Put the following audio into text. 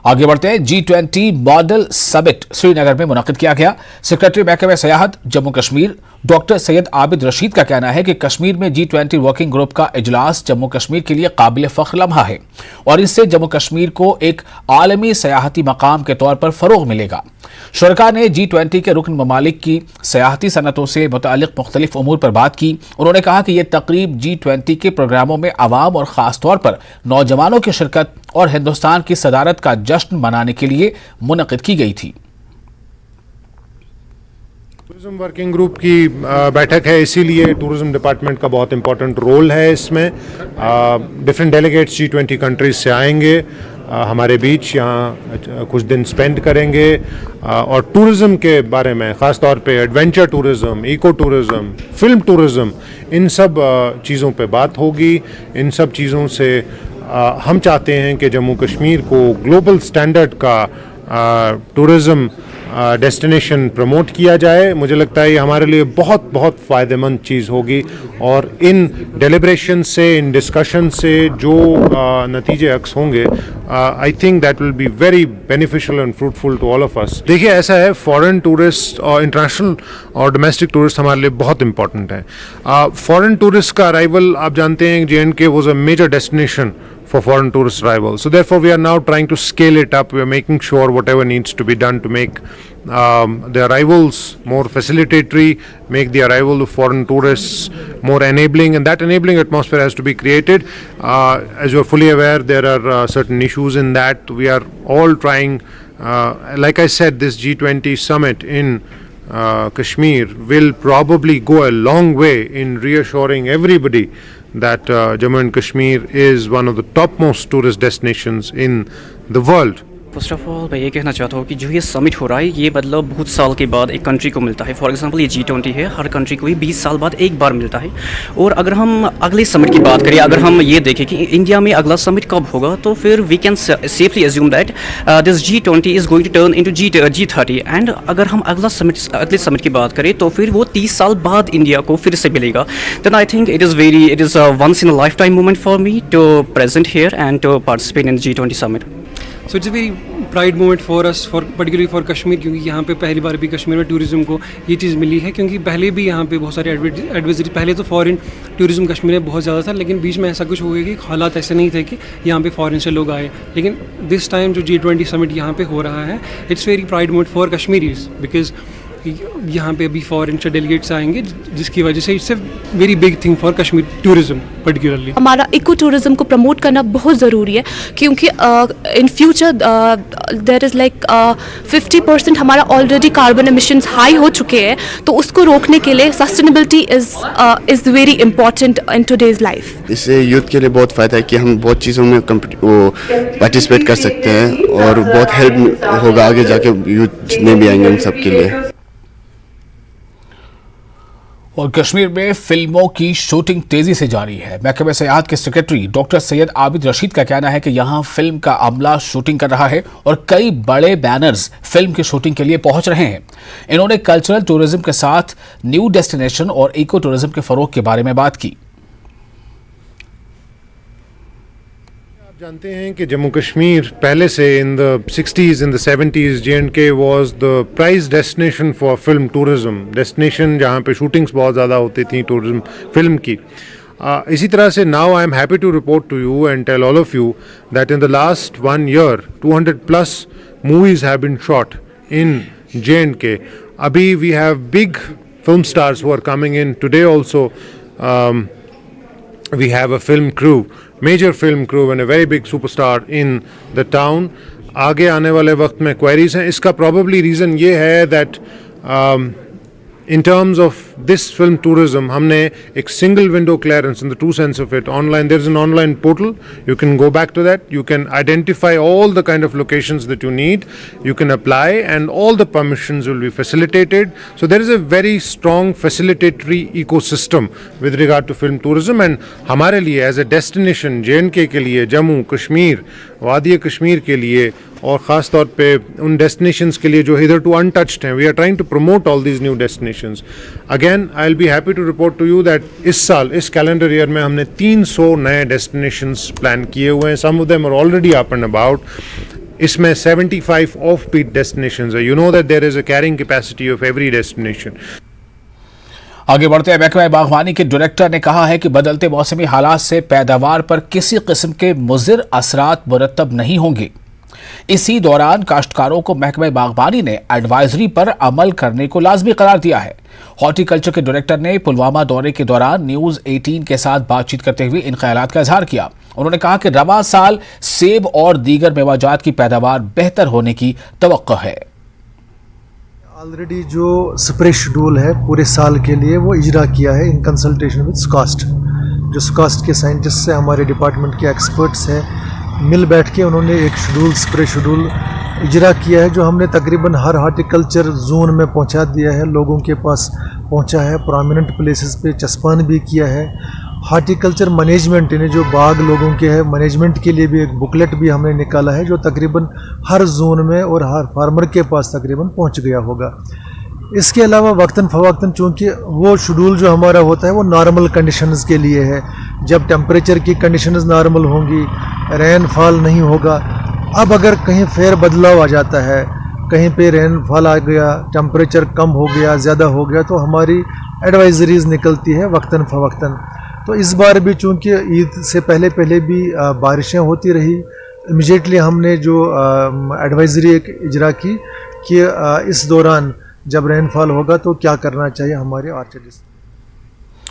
आगे बढ़ते हैं। G20 मॉडल समिट श्रीनगर में मुनक्किद किया गया। सेक्रेटरी महकमा सयाहत जम्मू कश्मीर डॉक्टर सैयद आबिद रशीद का कहना है कि कश्मीर में G20 वर्किंग ग्रुप का इजलास जम्मू कश्मीर के लिए काबिल फख्र लम्हा है और इससे जम्मू कश्मीर को एक आलमी सयाहती मकाम के तौर पर फरोग मिलेगा। शुरका ने G20 के रुकन ममालिक की सयाहती सनतों से मुतालिक मुख्तलिफ उमूर पर बात की। उन्होंने कहा कि यह तकरीब G20 के प्रोग्रामों में आवाम और ख़ास तौर पर नौजवानों की शिरकत और हिंदुस्तान की सदारत का जश्न मनाने के लिए मुनक्किद की गई थी। टूरिज्म वर्किंग ग्रुप की बैठक है, इसीलिए टूरिज्म डिपार्टमेंट का बहुत इंपॉर्टेंट रोल है इसमें। डिफरेंट डेलीगेट्स G20 कंट्रीज से आएंगे हमारे बीच, यहाँ कुछ दिन स्पेंड करेंगे और टूरिज्म के बारे में ख़ास तौर पे adventure tourism, eco tourism, film tourism, इन सब चीज़ों पे बात होगी। इन सब चीज़ों से हम चाहते हैं कि जम्मू कश्मीर को ग्लोबल स्टैंडर्ड का टूरिज्म डेस्टिनेशन प्रमोट किया जाए। मुझे लगता है ये हमारे लिए बहुत बहुत फ़ायदेमंद चीज़ होगी और इन डेलिब्रेशन से, इन डिस्कशन से जो नतीजे अक्स होंगे, I think that will be very beneficial and fruitful to all of us. देखिए, ऐसा है, फॉरेन टूरिस्ट और इंटरनेशनल और डोमेस्टिक टूरिस्ट हमारे लिए बहुत इंपॉर्टेंट है। फॉरेन टूरिस्ट का अराइवल, आप जानते हैं, J&K was a major destination for foreign tourist arrival. So therefore we are now trying to scale it up. We are making sure whatever needs to be done to make the arrivals more facilitatory, make the arrival of foreign tourists more enabling, and that enabling atmosphere has to be created. As you are fully aware, there are certain issues in that. We are all trying, like I said, this G20 summit in Kashmir will probably go a long way in reassuring everybody that Jammu and Kashmir is one of the topmost tourist destinations in the world. First of all मैं ये कहना चाहता हूँ कि जो ये summit हो रहा है, ये मतलब बहुत साल के बाद एक कंट्री को मिलता है। फॉर एग्जांपल ये G20 है, हर कंट्री को ये 20 साल बाद एक बार मिलता है। और अगर हम अगले समिट की बात करें, अगर हम ये देखें कि इंडिया में अगला समिट कब होगा, तो फिर we can safely assume that this G20 is going to turn into G30। And अगर हम अगले समिट की बात करें तो फिर वो 30 साल बाद इंडिया को फिर से मिलेगा। Then I think it is once in a lifetime moment for me to present here and to participate in G20 summit. So it's a very pride moment for us, for particularly for Kashmir, क्योंकि यहाँ पे पहली बार भी कश्मीर में tourism को ये चीज़ मिली है। क्योंकि पहले भी यहाँ पे बहुत सारे एडवाइजरी, पहले तो फॉरेन टूरिज़्म कश्मीर में बहुत ज़्यादा था, लेकिन बीच में ऐसा कुछ हो गया कि हालात ऐसे नहीं थे कि यहाँ पे फॉरेन से लोग आए। लेकिन दिस टाइम जो G20 समिट यहाँ पे हो रहा है, it's very pride moment for Kashmiris, because यहाँ पे अभी फॉरेन से डेलीगेट्स आएंगे, जिसकी वजह से it's a very big thing for Kashmir tourism particularly. हमारा इको टूरिज्म को प्रमोट करना बहुत ज़रूरी है, क्योंकि in future there is like 50% हमारा ऑलरेडी कार्बन एमिशंस हाई हो चुके हैं, तो उसको रोकने के लिए sustainability is very important in today's life. इससे यूथ के लिए बहुत फ़ायदा है कि हम बहुत चीज़ों में पार्टिसिपेट कर सकते हैं और बहुत हेल्प होगा आगे जाके यूथ जितने भी आएंगे उन सब के लिए। और कश्मीर में फिल्मों की शूटिंग तेजी से जारी है। महकमा सयाहत के सेक्रेटरी डॉक्टर सैयद आबिद रशीद का कहना है कि यहां फिल्म का अमला शूटिंग कर रहा है और कई बड़े बैनर्स फिल्म की शूटिंग के लिए पहुंच रहे हैं। इन्होंने कल्चरल टूरिज्म के साथ न्यू डेस्टिनेशन और इको टूरिज्म के फरोग के बारे में बात की। जानते हैं कि जम्मू कश्मीर पहले से in the 60s, in the 70s, J&K was the prize destination for film tourism, destination जहाँ पे शूटिंग्स बहुत ज़्यादा होती थी टूरिज्म फिल्म की। इसी तरह से now I am happy to report to you and tell all of you that in the last 1 year 200+ movies have been shot in J&K. अभी we have big film stars who are coming in today also. We have a film crew, major film crew and a very big superstar in the town. आगे आने वाले वक्त में queries हैं। इसका probably reason ये है that in terms of this film tourism, हमने एक single window clearance in the true sense of it. Online, there is an online portal. You can go back to that. You can identify all the kind of locations that you need. You can apply and all the permissions will be facilitated. So there is a very strong facilitatory ecosystem with regard to film tourism. And हमारे लिए as a destination, J&K के लिए, जम्मू कश्मीर, वादी कश्मीर के लिए और ख़ास तौर पे उन डेस्टिनेशंस के लिए जो इधर टू अनटच्ड हैं, we are trying to promote all these new destinations. Again I will be happy to report to you that इस साल, इस कैलेंडर ईयर में हमने 300 नए डेस्टिनेशंस प्लान किए हुए हैं। Some of them are already up and about. इसमें 75 ऑफ पीक डेस्टिनेशंस है. You know that there is a carrying capacity of every destination. आगे बढ़ते हुए महकमा बागवानी के डायरेक्टर ने कहा है कि बदलते मौसमी हालात से पैदावार पर किसी किस्म के मुज़िर असरात मुरतब नहीं होंगे. इसी दौरान काश्तकारों को महकमा बागवानी ने एडवाइजरी पर अमल करने को लाजमी करार दिया है. हॉर्टिकल्चर के डायरेक्टर ने पुलवामा दौरे के दौरान न्यूज़ 18 के साथ बातचीत करते हुए इन ख्यालात का इजहार किया. उन्होंने कहा कि रवा साल सेब और दीगर मेवाजात की पैदावार बेहतर होने की तवक्को है. ऑलरेडी जो स्प्रे शेड्यूल है पूरे साल के लिए वो इजरा किया है इन कंसल्टेशन विद स्कास्ट. जो स्कास्ट के साइंटिस्ट हैं, हमारे डिपार्टमेंट के एक्सपर्ट्स हैं, मिल बैठ के उन्होंने एक शेड्यूल स्प्रे शेड्यूल इजरा किया है जो हमने तकरीबन हर हार्टिकल्चर जोन में पहुंचा दिया है, लोगों के पास पहुंचा है, प्रोमिनेंट प्लेसेस पे चस्पान भी किया है. हार्टिकल्चर मैनेजमेंट यानी जो बाग लोगों के हैं मैनेजमेंट के लिए भी एक बुकलेट भी हमने निकाला है जो तकरीबन हर जोन में और हर फार्मर के पास तकरीबन पहुंच गया होगा. इसके अलावा वक्तन फ़वक्तन चूँकि वो शेड्यूल जो हमारा होता है वो नॉर्मल कंडीशंस के लिए है. जब टेम्परेचर की कंडीशंस नॉर्मल होंगी, रेनफॉल नहीं होगा. अब अगर कहीं फेर बदलाव आ जाता है, कहीं पे रेनफॉल आ गया, टेम्परेचर कम हो गया, ज़्यादा हो गया, तो हमारी एडवाइजरीज़ निकलती है वक्तन फ़वक्तन. तो इस बार भी चूँकि ईद से पहले भी बारिशें होती रही, इमीडिएटली हमने जो एडवाइजरी एक इजरा की कि इस दौरान जब रेनफॉल होगा तो क्या करना चाहिए हमारे ऑर्चर्डिस्ट.